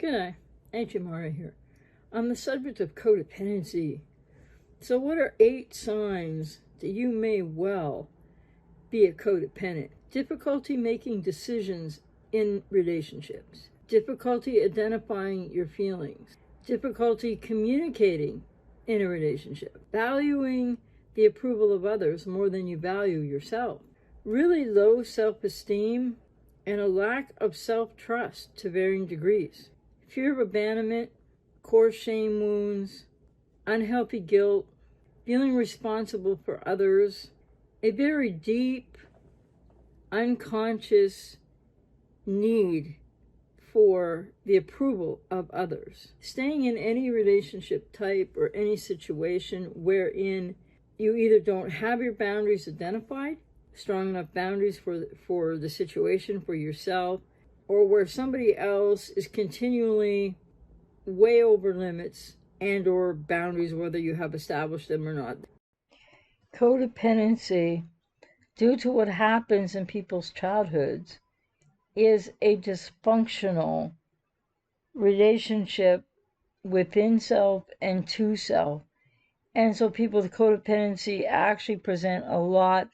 G'day, Ancient Mara here. On the subject of codependency, so what are 8 signs that you may well be a codependent? Difficulty making decisions in relationships, difficulty identifying your feelings, difficulty communicating in a relationship, valuing the approval of others more than you value yourself, really low self-esteem, and a lack of self-trust to varying degrees, fear of abandonment, core shame wounds, unhealthy guilt, feeling responsible for others, a very deep, unconscious need for the approval of others. Staying in any relationship type or any situation wherein you either don't have your boundaries identified, strong enough boundaries for the situation, for yourself, or where somebody else is continually way over limits and or boundaries, whether you have established them or not. Codependency, due to what happens in people's childhoods, is a dysfunctional relationship within self and to self. And so people with codependency actually present a lot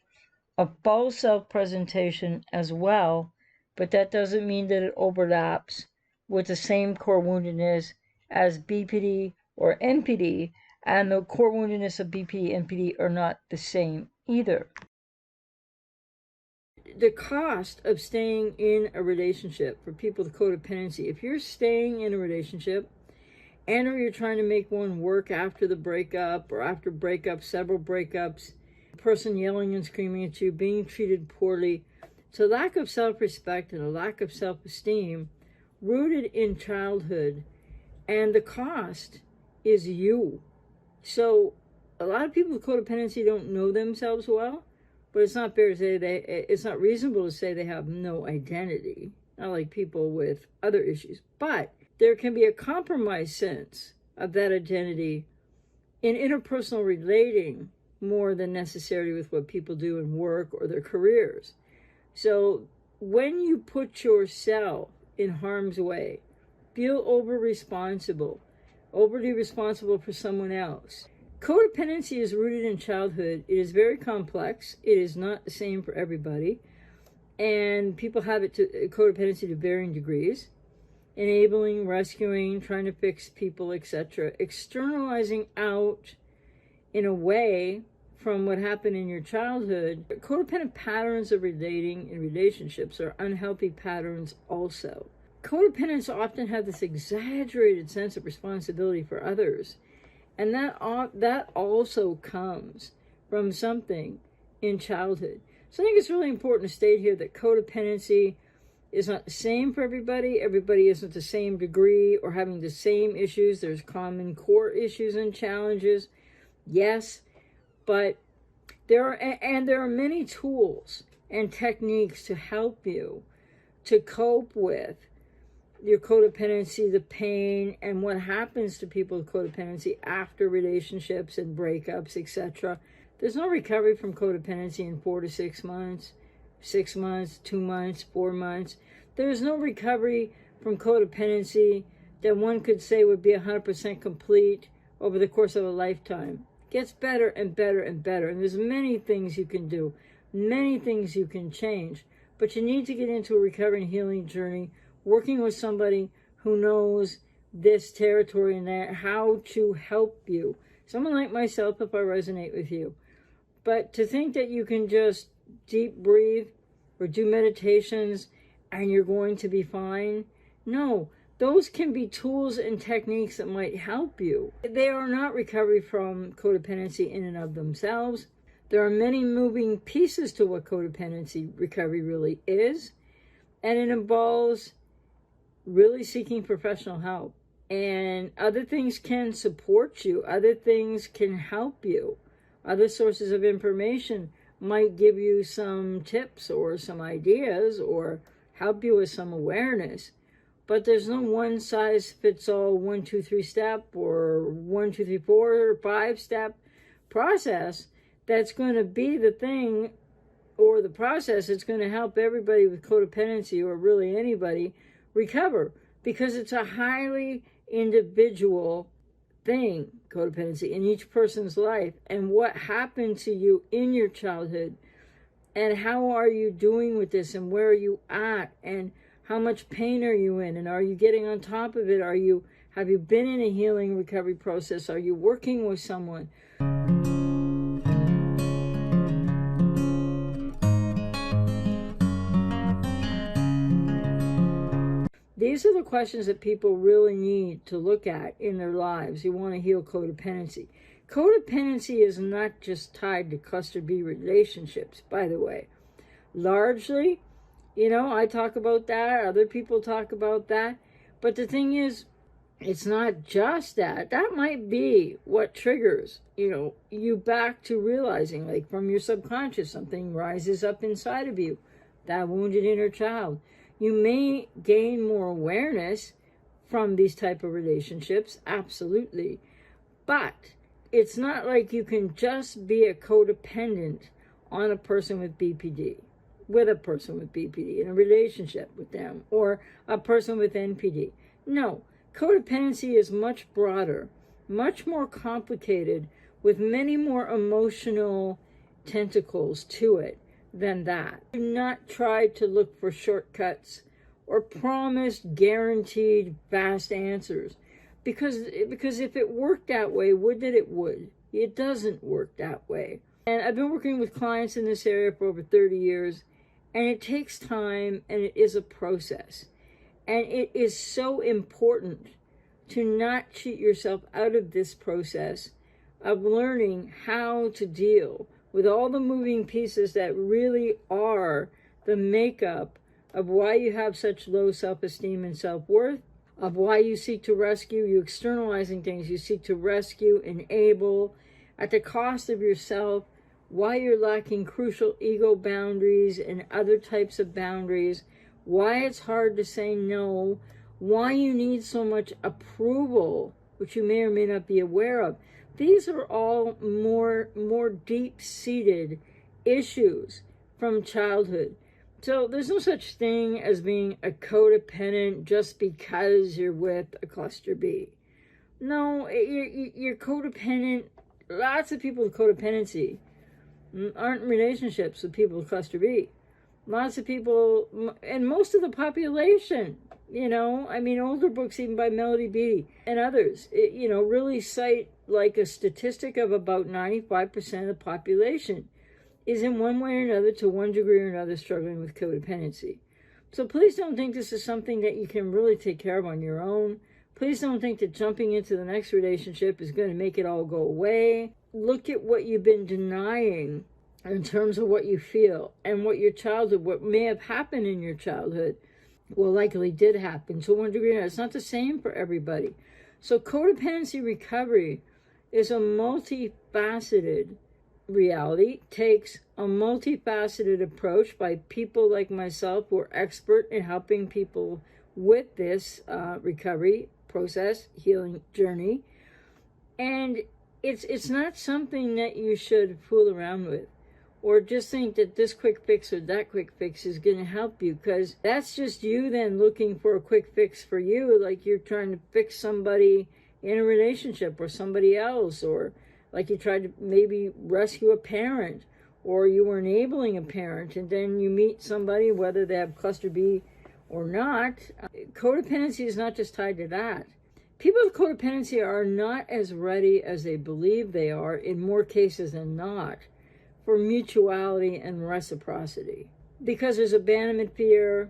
of false self-presentation as well, but that doesn't mean that it overlaps with the same core woundedness as BPD or NPD, and the core woundedness of BPD and NPD are not the same either. The cost of staying in a relationship for people with codependency, if you're staying in a relationship and or you're trying to make one work after the breakup or after breakup, several breakups, person yelling and screaming at you, being treated poorly, it's a lack of self-respect and a lack of self-esteem rooted in childhood, and the cost is you. So a lot of people with codependency don't know themselves well, but it's not fair to say it's not reasonable to say they have no identity, not like people with other issues, but there can be a compromised sense of that identity in interpersonal relating more than necessarily with what people do in work or their careers. So when you put yourself in harm's way, feel overly responsible for someone else. Codependency is rooted in childhood. It is very complex. It is not the same for everybody. And people have codependency to varying degrees. Enabling, rescuing, trying to fix people, etc. Externalizing out in a way from what happened in your childhood. Codependent patterns of relating in relationships are unhealthy patterns also. Codependents often have this exaggerated sense of responsibility for others, and that also comes from something in childhood. So I think it's really important to state here that codependency is not the same for everybody. Everybody isn't the same degree or having the same issues. There's common core issues and challenges, yes, but there are many tools and techniques to help you to cope with your codependency, the pain, and what happens to people with codependency after relationships and breakups, etc. There's no recovery from codependency in 4 to 6 months, 6 months, 2 months, 4 months. There's no recovery from codependency that one could say would be 100% complete over the course of a lifetime. It gets better and better and better. And there's many things you can do, many things you can change. But you need to get into a recovery and healing journey, working with somebody who knows this territory and that, how to help you. Someone like myself, if I resonate with you. But to think that you can just deep breathe or do meditations and you're going to be fine, no. Those can be tools and techniques that might help you. They are not recovery from codependency in and of themselves. There are many moving pieces to what codependency recovery really is, and it involves really seeking professional help. And other things can support you. Other things can help you. Other sources of information might give you some tips or some ideas or help you with some awareness. But there's no one size fits all 1, 2, 3 step or 1, 2, 3, 4 or 5 step process that's going to be the thing or the process that's going to help everybody with codependency, or really anybody, recover. because it's a highly individual thing, codependency, in each person's life, and what happened to you in your childhood, and how are you doing with this, and where are you at, and how much pain are you in, and are you getting on top of it? Have you been in a healing recovery process? Are you working with someone? These are the questions that people really need to look at in their lives. You want to heal codependency. Codependency is not just tied to cluster B relationships, by the way. Largely, I talk about that. Other people talk about that. But the thing is, it's not just that. That might be what triggers, you back to realizing, like from your subconscious, something rises up inside of you, that wounded inner child. You may gain more awareness from these type of relationships, absolutely. But it's not like you can just be a codependent on a person with BPD, in a relationship with them, or a person with NPD. No, codependency is much broader, much more complicated, with many more emotional tentacles to it than that. Do not try to look for shortcuts or promised guaranteed fast answers, because if it worked that way, would that it would. It doesn't work that way. And I've been working with clients in this area for over 30 years, and it takes time, and it is a process. And it is so important to not cheat yourself out of this process of learning how to deal with all the moving pieces that really are the makeup of why you have such low self-esteem and self-worth, of why you seek to rescue, you externalizing things, you seek to rescue, enable, at the cost of yourself, why you're lacking crucial ego boundaries and other types of boundaries, why it's hard to say no, why you need so much approval, which you may or may not be aware of. These are all more deep-seated issues from childhood. So there's no such thing as being a codependent just because you're with a cluster B. No, you're codependent. Lots of people with codependency aren't in relationships with people with cluster B. Lots of people, and most of the population, older books even by Melody Beattie and others, really cite like a statistic of about 95% of the population is in one way or another, to one degree or another, struggling with codependency. So please don't think this is something that you can really take care of on your own. Please don't think that jumping into the next relationship is going to make it all go away. Look at what you've been denying in terms of what you feel and what may have happened in your childhood, likely did happen to one degree or another. It's not the same for everybody. So codependency recovery is a multifaceted reality, takes a multifaceted approach by people like myself who are expert in helping people with this recovery process, healing journey. And it's not something that you should fool around with, or just think that this quick fix or that quick fix is going to help you, because that's just you then looking for a quick fix for you, like you're trying to fix somebody in a relationship or somebody else, or like you tried to maybe rescue a parent, or you were enabling a parent, and then you meet somebody, whether they have cluster B or not. Codependency is not just tied to that. People with codependency are not as ready as they believe they are, in more cases than not, for mutuality and reciprocity. Because there's abandonment fear,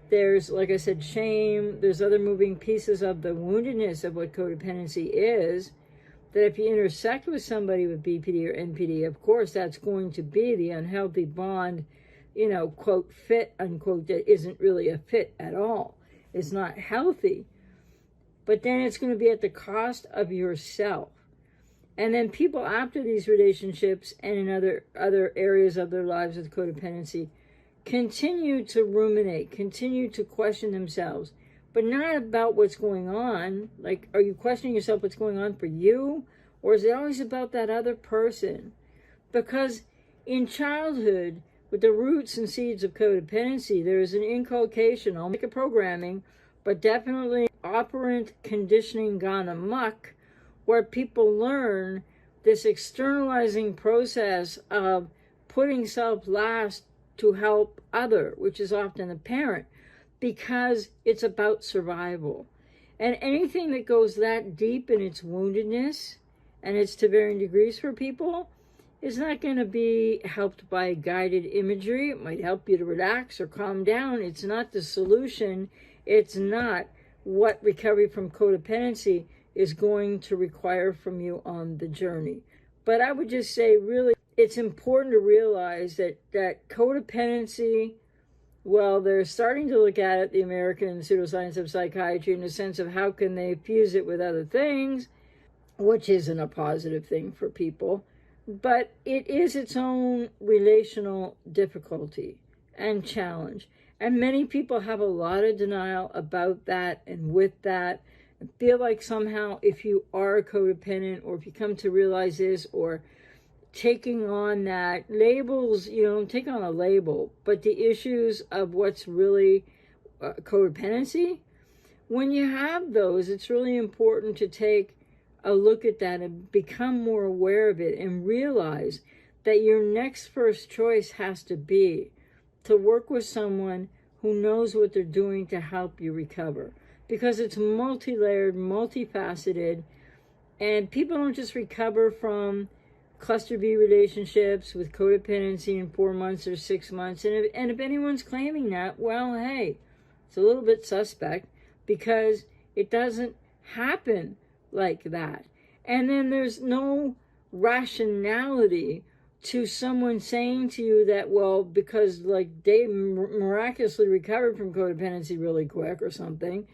there's, like I said, shame, there's other moving pieces of the woundedness of what codependency is, that if you intersect with somebody with BPD or NPD, of course, that's going to be the unhealthy bond, quote, fit, unquote, that isn't really a fit at all. It's not healthy. But then it's going to be at the cost of yourself. And then people after these relationships and in other areas of their lives with codependency continue to ruminate, continue to question themselves, but not about what's going on. Like, are you questioning yourself what's going on for you? Or is it always about that other person? Because in childhood, with the roots and seeds of codependency, there is an inculcation, I'll make a programming, but definitely operant conditioning gone amok, where people learn this externalizing process of putting self last to help other, which is often the parent, because it's about survival. And anything that goes that deep in its woundedness, and it's to varying degrees for people, is not going to be helped by guided imagery. It might help you to relax or calm down. It's not the solution. It's not what recovery from codependency is going to require from you on the journey. But I would just say, really, it's important to realize that codependency, well, they're starting to look at it, the American Pseudoscience of Psychiatry, in the sense of how can they fuse it with other things, which isn't a positive thing for people. But it is its own relational difficulty and challenge. And many people have a lot of denial about that and with that, and feel like somehow if you are a codependent, or if you come to realize this, or taking on that labels, take on a label, but the issues of what's really codependency, when you have those, it's really important to take a look at that and become more aware of it, and realize that your next first choice has to be to work with someone who knows what they're doing to help you recover, because it's multi-layered, multifaceted, and people don't just recover from cluster B relationships with codependency in 4 months or 6 months. And if anyone's claiming that, well, hey, it's a little bit suspect, because it doesn't happen like that. And then there's no rationality to someone saying to you that, well, because like they miraculously recovered from codependency really quick or something,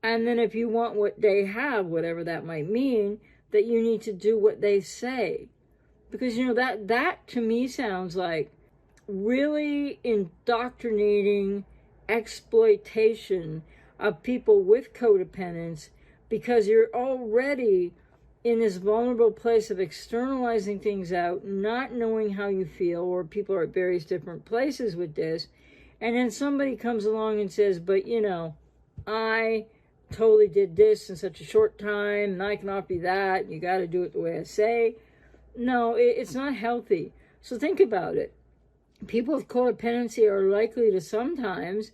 and then if you want what they have, whatever that might mean, that you need to do what they say. Because that to me sounds like really indoctrinating exploitation of people with codependence, because you're already in this vulnerable place of externalizing things out, not knowing how you feel, or people are at various different places with this, and then somebody comes along and says, but I totally did this in such a short time, and I can offer you that, and you got to do it the way I say. No, it's not healthy. So think about it. People with codependency are likely to sometimes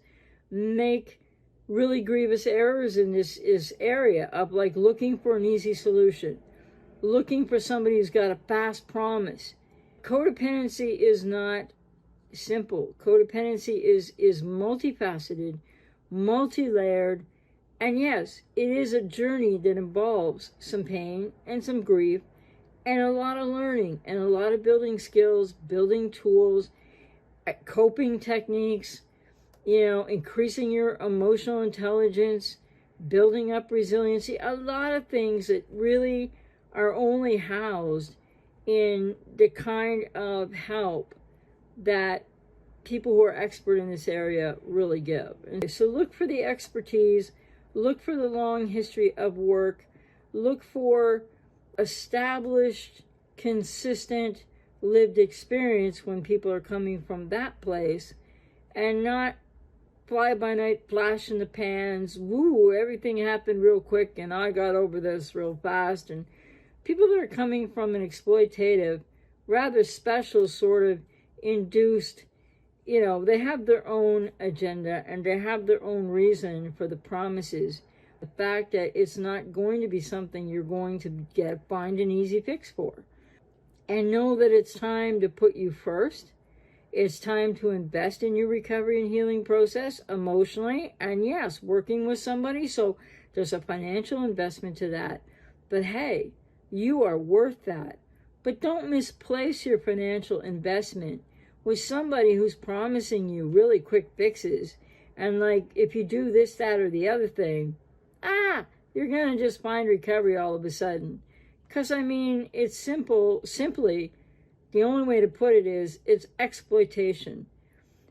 make really grievous errors in this area of like looking for an easy solution, looking for somebody who's got a fast promise. Codependency is not simple. Codependency is multifaceted, multi-layered, and yes, it is a journey that involves some pain and some grief, and a lot of learning, and a lot of building skills, building tools, coping techniques, increasing your emotional intelligence, building up resiliency, a lot of things that really are only housed in the kind of help that people who are expert in this area really give. And so look for the expertise, look for the long history of work, look for established, consistent, lived experience when people are coming from that place, and not fly-by-night flash in the pans, woo, everything happened real quick and I got over this real fast. And people that are coming from an exploitative, rather special sort of induced, they have their own agenda and they have their own reason for the promises. The fact that it's not going to be something you're going to find an easy fix for. And know that it's time to put you first. It's time to invest in your recovery and healing process emotionally. And yes, working with somebody. So there's a financial investment to that. But hey, you are worth that. But don't misplace your financial investment with somebody who's promising you really quick fixes. And like, if you do this, that, or the other thing, you're going to just find recovery all of a sudden. Because, it's simply, the only way to put it is, it's exploitation.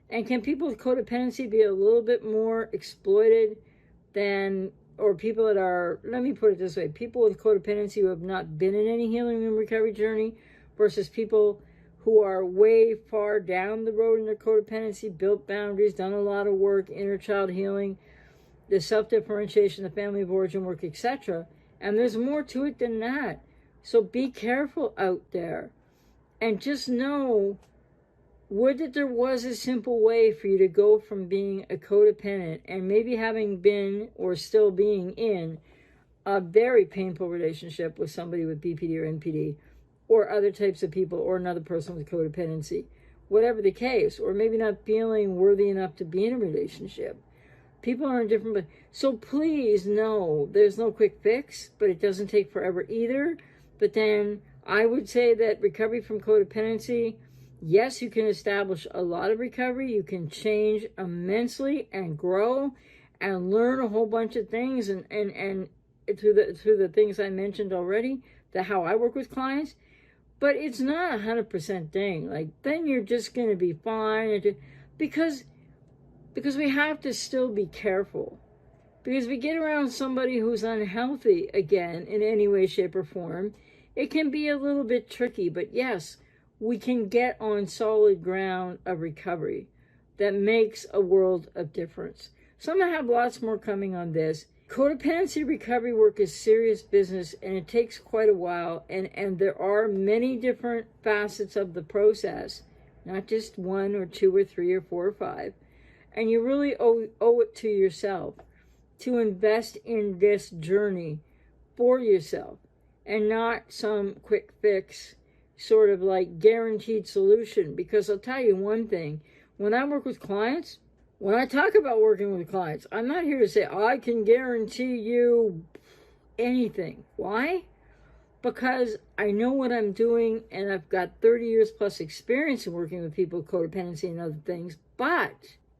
And can people with codependency be a little bit more exploited than, or people that are, let me put it this way, people with codependency who have not been in any healing and recovery journey versus people who are way far down the road in their codependency, built boundaries, done a lot of work, inner child healing, the self-differentiation, the family of origin work, etc. And there's more to it than that. So be careful out there. And just know, would that there was a simple way for you to go from being a codependent and maybe having been or still being in a very painful relationship with somebody with BPD or NPD or other types of people or another person with codependency, whatever the case, or maybe not feeling worthy enough to be in a relationship. People are in different, so please know there's no quick fix, but it doesn't take forever either. But then I would say that recovery from codependency, yes, you can establish a lot of recovery. You can change immensely and grow and learn a whole bunch of things and through the things I mentioned already, how I work with clients. But it's not 100% thing. Like, then you're just going to be fine. Because we have to still be careful. Because if we get around somebody who's unhealthy again in any way, shape, or form, it can be a little bit tricky. But yes, we can get on solid ground of recovery that makes a world of difference. So I'm going to have lots more coming on this. Codependency recovery work is serious business, and it takes quite a while. And there are many different facets of the process, not just one or two or three or four or five. And you really owe it to yourself to invest in this journey for yourself and not some quick fix, sort of like guaranteed solution. Because I'll tell you one thing, when I work with clients, when I talk about working with clients, I'm not here to say, I can guarantee you anything. Why? Because I know what I'm doing, and I've got 30 years plus experience in working with people with codependency and other things, but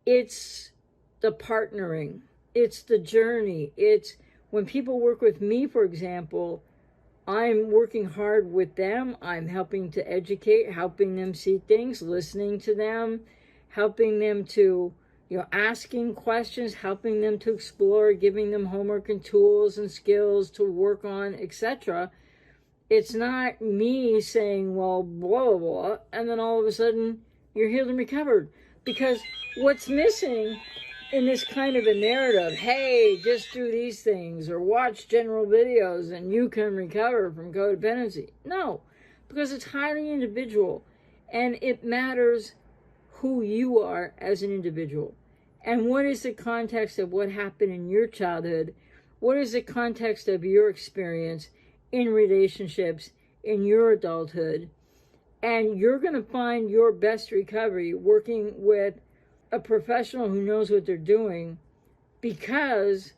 it's the partnering. It's the journey. It's when people work with me, for example, I'm working hard with them. I'm helping to educate, helping them see things, listening to them, helping them to, asking questions, helping them to explore, giving them homework and tools and skills to work on, etc. It's not me saying, well, blah, blah, blah, and then all of a sudden you're healed and recovered. Because what's missing in this kind of a narrative, hey, just do these things or watch general videos and you can recover from codependency. No, because it's highly individual, and it matters who you are as an individual. And what is the context of what happened in your childhood? What is the context of your experience in relationships in your adulthood? And you're going to find your best recovery working with a professional who knows what they're doing, because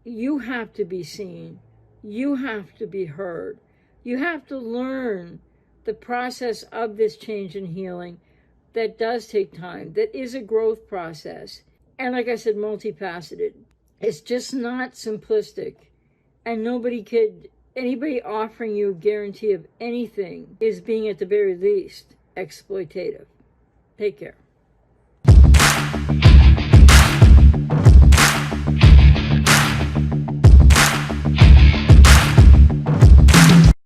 you have to be seen. You have to be heard. You have to learn the process of this change and healing that does take time, that is a growth process. And like I said, multifaceted. It's just not simplistic. And anybody offering you a guarantee of anything is being, at the very least, exploitative. Take care.